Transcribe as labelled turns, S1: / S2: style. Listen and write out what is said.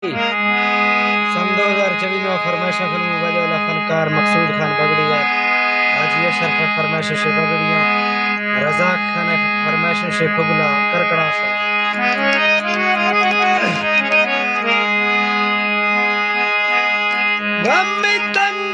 S1: सन 2024 में फरमाइशा फिल्म बजे वाला फनकार मकसूद खान बगड़िया हाजी अशरफ फरमाइश से बगड़िया रजाक खान फरमाइश से फुगला करकड़ा सा गम तंग